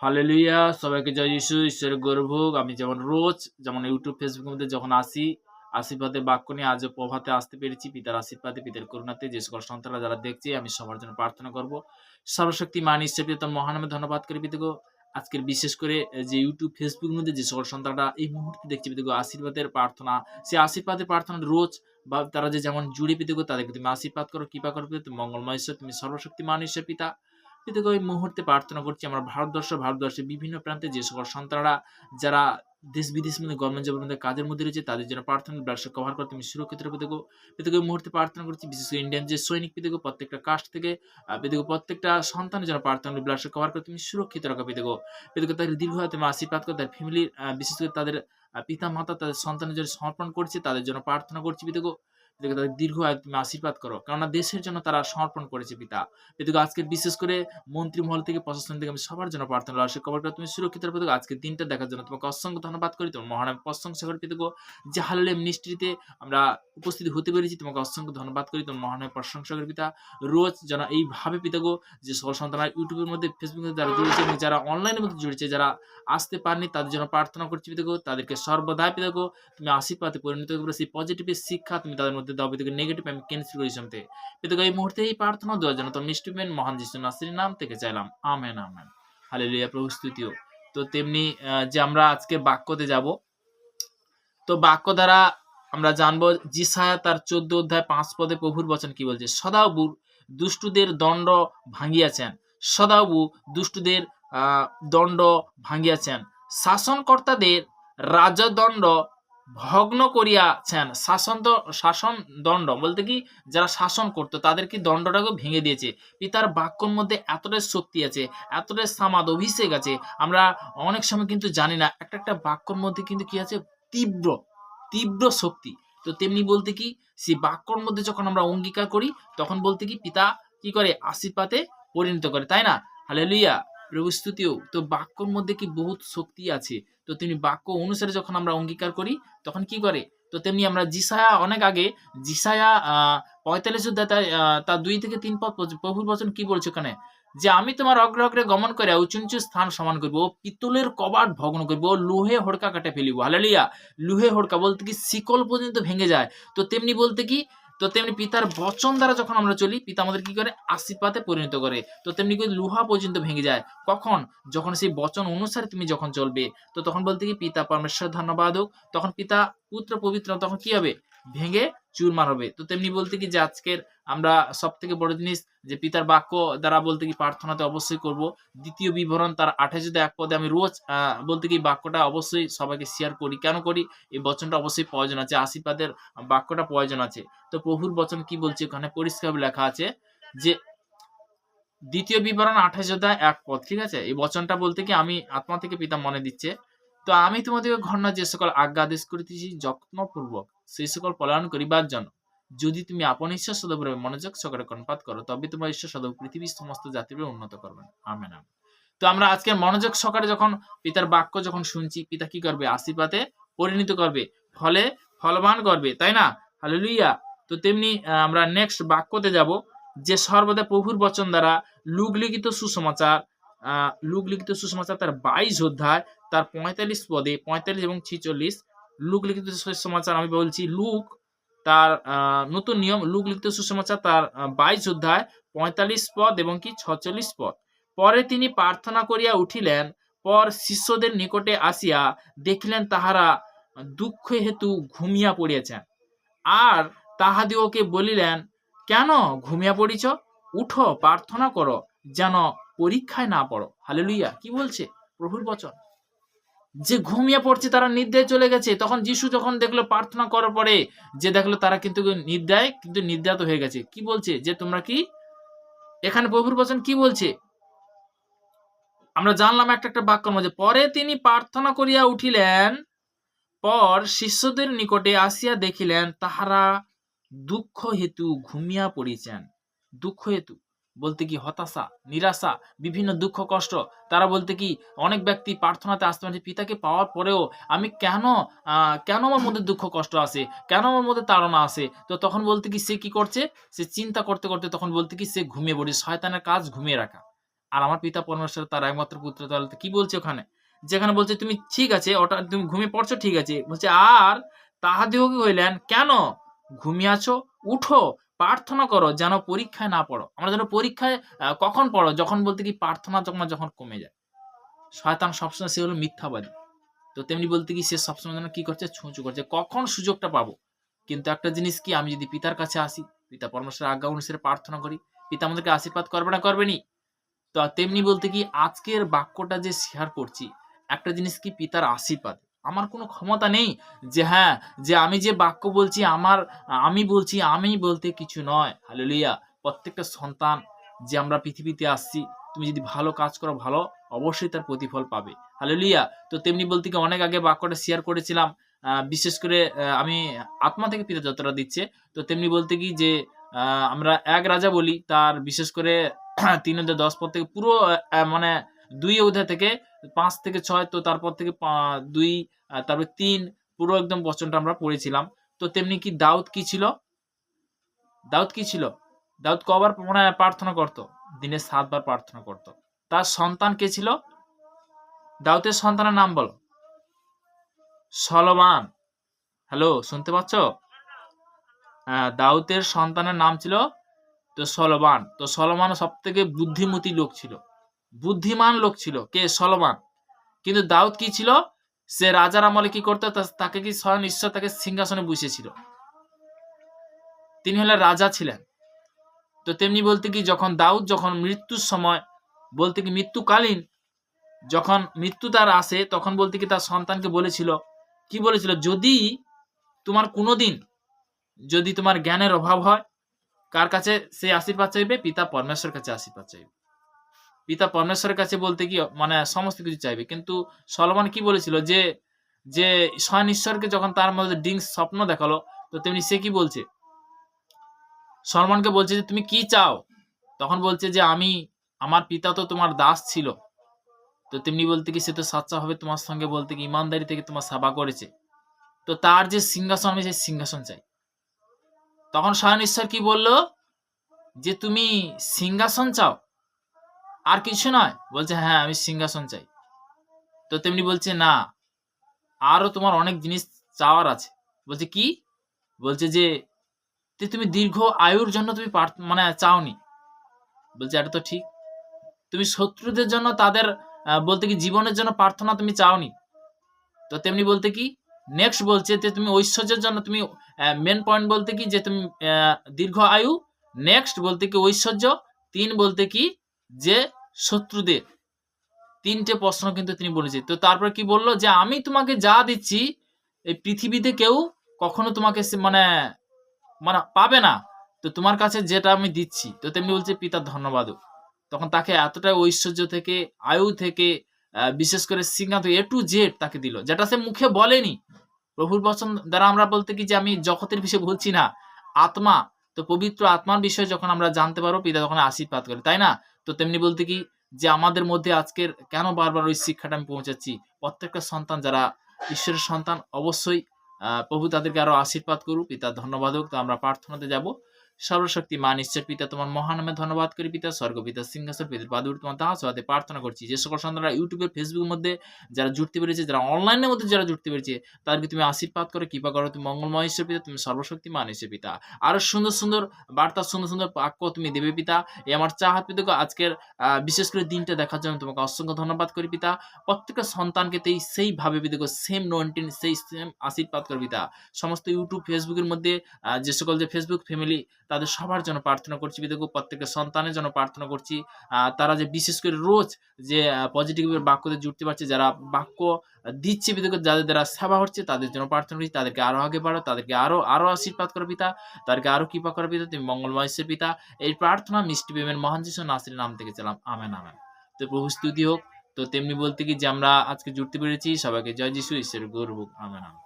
Hallelujah! সবাইকে জয় যিশু। ঈশ্বরের গৌরব হোক। আমি যেমন ইউটিউব, ফেসবুকের মধ্যে যখন আসি, আশীর্বাদের বাক্য নিয়ে আজও প্রভাতে আসতে পেরেছি। পিতার আশীর্বাদে, পিতার করুণাতে যে সকল সন্তানরা যারা দেখছে, আমি সবার জন্য প্রার্থনা করব। সর্বশক্তিমান ঈশ্বর পিতা তোর মহানামে ধন্যবাদ করি পিতাগো। আজকের বিশেষ করে যে ইউটিউব, ফেসবুকের মধ্যে যে সকল সন্তানরা এই মুহূর্তে দেখছে পিতাগো, আশীর্বাদের প্রার্থনা, সেই আশীর্বাদের প্রার্থনা রোজ বা তারা যে যেমন জুড়ে পিতাগো, তাদেরকে তুমি আশীর্বাদ করো, কৃপা করো পিতা। তুমি মঙ্গলময় ঈশ্বর, তুমি সর্বশক্তিমান ঈশ্বর পিতা। পিতাগো, এই মুহূর্তে প্রার্থনা করছি আমরা ভারতবর্ষের বিভিন্ন প্রান্তে যে সকল সন্তানরা যারা দেশ বিদেশের মধ্যে গভর্নমেন্ট জবের মধ্যে কাজের মধ্যে রয়েছে, তাদের জন্য প্রার্থনা ব্যবসা কভার করতে তুমি সুরক্ষিত রাখো পিতাগো। পিতাগো, এই মুহূর্তে প্রার্থনা করছি বিশেষ করে ইন্ডিয়ান যে সৈনিক পিতাগো, প্রত্যেকটা কাস্ট থেকে পিতাগো, প্রত্যেকটা সন্তানের জন্য প্রার্থনা ব্যবসা কভার করতে তুমি সুরক্ষিত রাখো পিতাগো। পিতাগো, তাদের দীর্ঘ হাতে তুমি আশীর্বাদ করো, তাদের ফ্যামিলির বিশেষ করে তাদের পিতা মাতা তাদের সন্তানের জন্য সমর্পণ করছে, তাদের জন্য প্রার্থনা করছি পিতাগো। পিতাগো, তাদের দীর্ঘ আয়ু তুমি আশীর্বাদ করো, কেননা দেশের জন্য তারা সমর্পণ করেছে পিতা। পিতাগো, আজকে বিশেষ করে মন্ত্রীমহল থেকে, প্রশাসন থেকে আমি সবার জন্য প্রার্থনা করি। কবরটা তুমি সুরক্ষিত রাখো পিতাগো। আজকের দিনটা দেখার জন্য তোমাকে অসংখ্য ধন্যবাদ করি। তোমার মহানামে প্রশংসা করি পিতাগো। যে হালেলুয়া মিনিস্ট্রিতে আমরা উপস্থিত হতে পেরেছি, তোমাকে অসংখ্য ধন্যবাদ করি। তোমার মহানামে প্রশংসা করি পিতা। রোজ যেন এইভাবে পিতাগো, যে সকল সন্তানরা ইউটিউবের মধ্যে, ফেসবুকের মধ্যে যারা জুড়েছে এবং যারা অনলাইনের মধ্যে জুড়েছে, যারা আসতে পারেনি তাদের জন্য প্রার্থনা করছি পিতাগো। তাদেরকে সর্বদাই পিতাগো তুমি আশীর্বাদে পরিণত করে সেই পজিটিভের শিক্ষা তুমি তাদের মধ্যে দাও পিতাগো। নেগেটিভ আমি ক্যান্সেল করি সামতে পিতাগো। এই মুহূর্তে এই প্রার্থনা দেওয়ার জন্য তোর মিষ্টমেন মহান যিশু নাসিরের নাম থেকে চাইলাম। Amen, amen. হালেলুয়া, প্রভু স্তুতিও। তো তেমনি যে আমরা আজকে বাক্যতে যাব, তো বাক্য দ্বারা আমরা জানবো যিশায়া তার 14 অধ্যায় 5 পদে প্রভুর বচন কি বলছে। সদাপ্রভু দুষ্টুদের দণ্ড ভাঙিয়াছেন, সদাপ্রভু দুষ্টুদের দণ্ড ভাঙিয়াছেন, শাসনকর্তাদের রাজদণ্ড ভগ্ন করিয়াছেন। শাসন দণ্ড বলতে কি, যারা শাসন করতো তাদের কি দণ্ডটাকে ভেঙে দিয়েছে। পিতার বাক্যর মধ্যে এতটাই শক্তি আছে, এতটাই সামাদ অভিষেক আছে, আমরা অনেক সময় কিন্তু জানি না। একটা একটা বাক্যর মধ্যে কিন্তু কি আছে, তীব্র তীব্র শক্তি। তো তেমনি বলতে কি, সেই বাক্যর মধ্যে যখন আমরা অঙ্গীকার করি, তখন বলতে কি পিতা কি করে, আশীর্বাদে পরিণত করে, তাই না? হালেলুয়া, প্রভু স্তুতিও। তো বাক্যর মধ্যে কি বহুত শক্তি আছে। তো তেমনি বাক্য অনুসারে যখন আমরা অঙ্গীকার করি, তখন কি করে। তো তেমনি আমরা যিশায়া, অনেক আগে যিশায়া 45 অধ্যায় তার 2 থেকে 3 পদ প্রভুর বচন কি বলছে ওখানে, যে আমি তোমার অগ্রে অগ্রে গমন করে উঁচু উঁচু স্থান সমান করবো, ও পিতলের কবাট ভগ্ন করবো, ও লোহে হড়কা কাটে ফেলিব। হালেলুয়া। লোহে হড়কা বলতে কি, শিকল পর্যন্ত ভেঙে যায়। তো তেমনি বলতে কি, তো তেমনি পিতার বচন দ্বারা যখন আমরা চলি, পিতা আমাদের কি করে, আশীর্বাদে পরিণত করে। তো তেমনি করে লোহা পর্যন্ত ভেঙে যায় কখন, যখন সেই বচন অনুসারে তুমি যখন চলবে। তো তখন বলতে কি, পিতা পরমেশ্বর ধন্যবাদ হোক, তখন পিতা পুত্র পবিত্র তখন কি হবে, ভেঙে চুরমার হবে। তো তেমনি বলতে কি, যে আজকের আমরা সব থেকে বড় জিনিস যে পিতার বাক্য দ্বারা বলতে কি, প্রার্থনাতে অবশ্যই করব। দ্বিতীয় বিবরণ তার 28 পদে আমি রোজ বলতে কি বাক্যটা অবশ্যই সবাইকে শেয়ার করি। কেন করি, এই বচনটা অবশ্যই প্রয়োজন আছে, আশীর্বাদের বাক্যটা প্রয়োজন আছে। তো প্রভুর বচন কি বলছে, ওখানে পরিষ্কার লেখা আছে যে দ্বিতীয় বিবরণ 28 পদ, ঠিক আছে। এই বচনটা বলতে কি, আমি আত্মা থেকে পিতা মনে দিচ্ছে, তো আমি তোমাদেরকে ঘটনা যে সকল আজ্ঞা আদেশ করিতেছি যত্নপূর্বক সেই সকল পালন করিবার জন্য, যদি তুমি আপন ঈশ্বর সদভাবে মনোযোগ সহকারে কর্ণপাত করো, তবে তোমার ঈশ্বর সদব পৃথিবীর সমস্ত জাতিকে উন্নত করবেন। Amen, amen. তো আমরা আজকে মনোযোগ সহকারে যখন পিতার বাক্য যখন শুনছি, পিতা কি করবে, আশীর্বাদে পরিণত করবে, ফলে ফলবান করবে, তাই না? হালেলুয়া। তো তেমনি আমরা নেক্সট বাক্যতে যাব, যে সর্বদা প্রভুর বচন দ্বারা লুক লিখিত সুসমাচার তার 22 অধ্যায় তার 45 পদে, 45 এবং 46, লুক লিখিত সুসমাচার আমি বলছি, লুক তার নতুন নিয়ম, লুক লিখিত সুসমাচার তার 22 অধ্যায় 45 পদ এবং কি 46 পদ। পরে তিনি প্রার্থনা করিয়া উঠিলেন, পর শিষ্যদের নিকটে আসিয়া দেখিলেন তাহারা দুঃখ হেতু ঘুমিয়া পড়িয়াছেন, আর তাহাদিওকে বলিলেন, কেন ঘুমিয়া পড়িছ, উঠো প্রার্থনা করো, যেন পরীক্ষায় না পড়ো। হালেলুয়া। কি বলছে প্রভুর বচন, যে ঘুমিয়ে পড়ছে, তারা নিদ্রায় চলে গেছে। তখন যিশু যখন দেখলো প্রার্থনা করার পরে, যে দেখলো তারা কিন্তু নিদ্রাত হয়ে গেছে, কি বলছে, যে তোমরা কি, এখানে প্রভুর বচন কি বলছে, আমরা জানলাম একটা একটা বাক্যের মধ্যে, পরে তিনি প্রার্থনা করিয়া উঠিলেন, পর শিষ্যদের নিকটে আসিয়া দেখিলেন তাহারা দুঃখ হেতু ঘুমিয়া পড়িছেন। দুঃখ হেতু বলতে কি, হতাশা, নিরাশা, বিভিন্ন দুঃখ কষ্ট। তারা বলতে কি, অনেক ব্যক্তি প্রার্থনাতে আসতে পারে, পিতাকে পাওয়ার পরেও আমি কেন আমার মধ্যে দুঃখ কষ্ট আসে, কেন আমার মধ্যে তাড়না আসে। তো তখন বলতে কি, সে কি করছে, সে চিন্তা করতে করতে তখন বলতে কি, সে ঘুমিয়ে পড়ে। শয়তানের কাজ ঘুমিয়ে রাখা। আর আমার পিতা পরমেশ্বর তার একমাত্র পুত্র, তাহলে কি বলছে ওখানে? যেখানে বলছে তুমি ঠিক আছে ওটা তুমি ঘুমিয়ে পড়ছো ঠিক আছে। বলছে আর তাহাদিগকে কইলেন, কেন ঘুমিয়াছ? উঠো, প্রার্থনা করো যেন পরীক্ষায় না পড়ো। আমরা যেন পরীক্ষায় কখন পড়ো? যখন বলতে কি প্রার্থনা যখন কমে যায়। শয়তান সবসময় সে হলো মিথ্যাবাদী। তো তেমনি বলতে কি সে সবসময় যেন কি করছে? ছুঁচু করছে। কখন সুযোগটা পাবো? কিন্তু একটা জিনিস কি, আমি যদি পিতার কাছে আসি, পিতা পরমেশ্বরের আজ্ঞা অনুসারে প্রার্থনা করি, পিতা আমাদেরকে আশীর্বাদ করবে না করবেনি? তো তেমনি বলতে কি আজকের বাক্যটা যে শেয়ার করছি, একটা জিনিস কি পিতার আশীর্বাদ। আমার কোনো ক্ষমতা নেই যে হ্যাঁ, যে আমি যে বাক্য বলছি আমি বলতে কিছু নয়। হালেলুয়া! প্রত্যেকটা সন্তান যে আমরা পৃথিবীতে আসছি, তুমি যদি ভালো কাজ করো ভালো, অবশ্যই তার প্রতিফল পাবে। হালেলুয়া! তো তেমনি বলতে কি অনেক আগে বাক্যটা শেয়ার করেছিলাম। বিশেষ করে আমি আত্মা থেকে পিতা যতটা দিচ্ছে, তো তেমনি বলতে কি যে আমরা ১ রাজা বলি তার বিশেষ করে ৩ অধ্যায় ১০ পদ থেকে পুরো মানে ২ অধ্যায় থেকে ৫ থেকে ৬, তো তারপর থেকে ২ তারপরে ৩ পুরো একদম বচনটা আমরা পড়েছিলাম। তো তেমনি কি দাউদ কি ছিল? দাউদ কি ছিল? দাউদ কবার মানে প্রার্থনা করত? দিনে ৭ বার প্রার্থনা করত। তার সন্তান কে ছিল? দাউদের সন্তানের নাম বলো। সলোমন। হ্যালো, শুনতে পাচ্ছ? দাউদের সন্তানের নাম ছিল তো সলোমন। তো সলোমন সবথেকে বুদ্ধিমতী লোক ছিল। বুদ্ধিমান লোক ছিল কে? সলোমন। কিন্তু দাউদ কি ছিল? সে রাজার আমলে কি করতো? তাকে কি স্বয়ং ঈশ্বর তাকে সিংহাসনে বসিয়েছিল। তিনি হলেন রাজা ছিলেন। তো তেমনি বলতে কি যখন দাউদ যখন মৃত্যুর সময় বলতে কি মৃত্যুকালীন যখন মৃত্যু তার আসে, তখন বলতে কি তার সন্তানকে বলেছিল, কি বলেছিল? যদি তোমার কোনোদিন যদি তোমার জ্ঞানের অভাব হয়, কার কাছে সে আশীর্বাদ চাইবে? পিতা পরমেশ্বরের কাছে আশীর্বাদ চাইবে। পিতা পরমেশ্বরের কাছে বলতে কি মানে সমস্ত কিছু চাইবে। কিন্তু সলোমন কি বলেছিল যে যে স্বয়ং ঈশ্বরকে যখন তার মধ্যে স্বপ্ন দেখালো, তো তেমনি সে কি বলছে? সলমনকে বলছে যে তুমি কি চাও? তখন বলছে যে আমার পিতা তো তোমার দাস ছিল। তো তেমনি বলতে কি সে তো সাচ্চাভাবে তোমার সঙ্গে বলতে কি ইমানদারি থেকে তোমার সেবা করেছে। তো তার যে সিংহাসন, আমি সেই সিংহাসন চাই। তখন স্বয়ং ঈশ্বর কি বলল? যে তুমি সিংহাসন চাও আর কিছু নয়? বলছে হ্যাঁ, আমি সিংহাসন চাই। তো তেমনি বলছে না, আরো তোমার অনেক জিনিস চাওয়ার আছে। বলছে কি? বলছে যে তুমি দীর্ঘ আয়ুর জন্য তুমি মানে চাওনি। বলছে এটা তো ঠিক। তুমি শত্রুদের জন্য তাদের বলতে কি জীবনের জন্য প্রার্থনা তুমি চাওনি। তো তেমনি বলতে কি নেক্সট বলছে যে তুমি ঐশ্বর্যের জন্য তুমি মেন পয়েন্ট বলতে কি যে তুমি দীর্ঘ আয়ু, নেক্সট বলতে কি ঐশ্বর্য, ৩ বলতে কি যে শত্রুদের। ৩টে প্রশ্ন কিন্তু তিনি বলেছে। তো তারপর কি বলল? যে আমি তোমাকে যা দিচ্ছি এই পৃথিবীতে কেউ কখনো তোমাকে মানে মানে পাবে না। তো তোমার কাছে যেটা আমি দিচ্ছি। তো তেমনি বলছে পিতার ধন্যবাদও। তখন তাকে এতটা ঐশ্বর্য থেকে, আয়ু থেকে, বিশেষ করে সিংহাসন A to Z তাকে দিল। যেটা সে মুখে বলেনি। প্রভুর বচন দ্বারা আমরা বলতে কি যে আমি জগতের বিষয়ে বলছি না, আত্মা। তো পবিত্র আত্মার বিষয়ে যখন আমরা জানতে পারবো, পিতা তখন আশীর্বাদ করে, তাই না? তো তেমনি বলতে কি যে আমাদের মধ্যে আজকের কেন বারবার ওই শিক্ষাটা আমি পৌঁছাচ্ছি? প্রত্যেকটা সন্তান যারা ঈশ্বরের সন্তান, অবশ্যই প্রভু তাদেরকে আরো আশীর্বাদ করুক। পিতা ধন্যবাদ হোক। তো আমরা প্রার্থনাতে যাব। সর্বশক্তিমান ঈশ্বর পিতা, তোমার মহানামে ধন্যবাদ করি পিতা। স্বর্গপিতা সিংহাসন পিতার পাদুর তোমার দাস হতে প্রার্থনা করছি। যে সকল সন্তানরা ইউটিউবে, ফেসবুকের মধ্যে যারা জুড়তে পেরেছে, যারা অনলাইনের মধ্যে যারা জুড়তে পেরেছে, তাদেরকে তুমি আশীর্বাদ করো, কৃপা করো। তুমি মঙ্গলময় ঈশ্বর পিতা, তুমি সর্বশক্তিমান ঈশ্বর পিতা। আরো সুন্দর সুন্দর বার্তা, সুন্দর সুন্দর বাক্য তুমি দেবে পিতা। এই আমার চাহাত পিতা, আজকের বিশেষ করে দিনটা দেখার জন্য তোমাকে অসংখ্য ধন্যবাদ করি পিতা। প্রত্যেকটা সন্তানকে সেইভাবে পিতা সেম নোয়েন্টিন সেই সেম আশীর্বাদ করো পিতা। সমস্ত ইউটিউব, ফেসবুকের মধ্যে যে সকল যে ফেসবুক ফ্যামিলি, তাদের সবার জন্য প্রার্থনা করছি পিতা। প্রত্যেকটা সন্তানের জন্য প্রার্থনা করছি। তারা যে বিশেষ করে রোজ যে পজিটিভ বাক্যতে জুড়তে পারছে, যারা বাক্য দিচ্ছে পিতা, যাদের দ্বারা সেবা হচ্ছে, তাদের জন্য প্রার্থনা করছি। তাদেরকে আরো আগে বাড়ো, তাদেরকে আরো আশীর্বাদ করো পিতা। তাদেরকে আরো কৃপা করো পিতা। তুমি মঙ্গলময় ঈশ্বর পিতা। এই প্রার্থনা মিষ্টি প্রেমের মহান যিশু নাসিরের নাম থেকে চালাম, আমেন আমেন। তো প্রভু স্তুতি হোক। তো তেমনি বলতে কি যে আমরা আজকে জুড়তে পেরেছি, সবাইকে জয় যিশু, ঈশ্বরের গৌরব হোক, আমেন আমেন।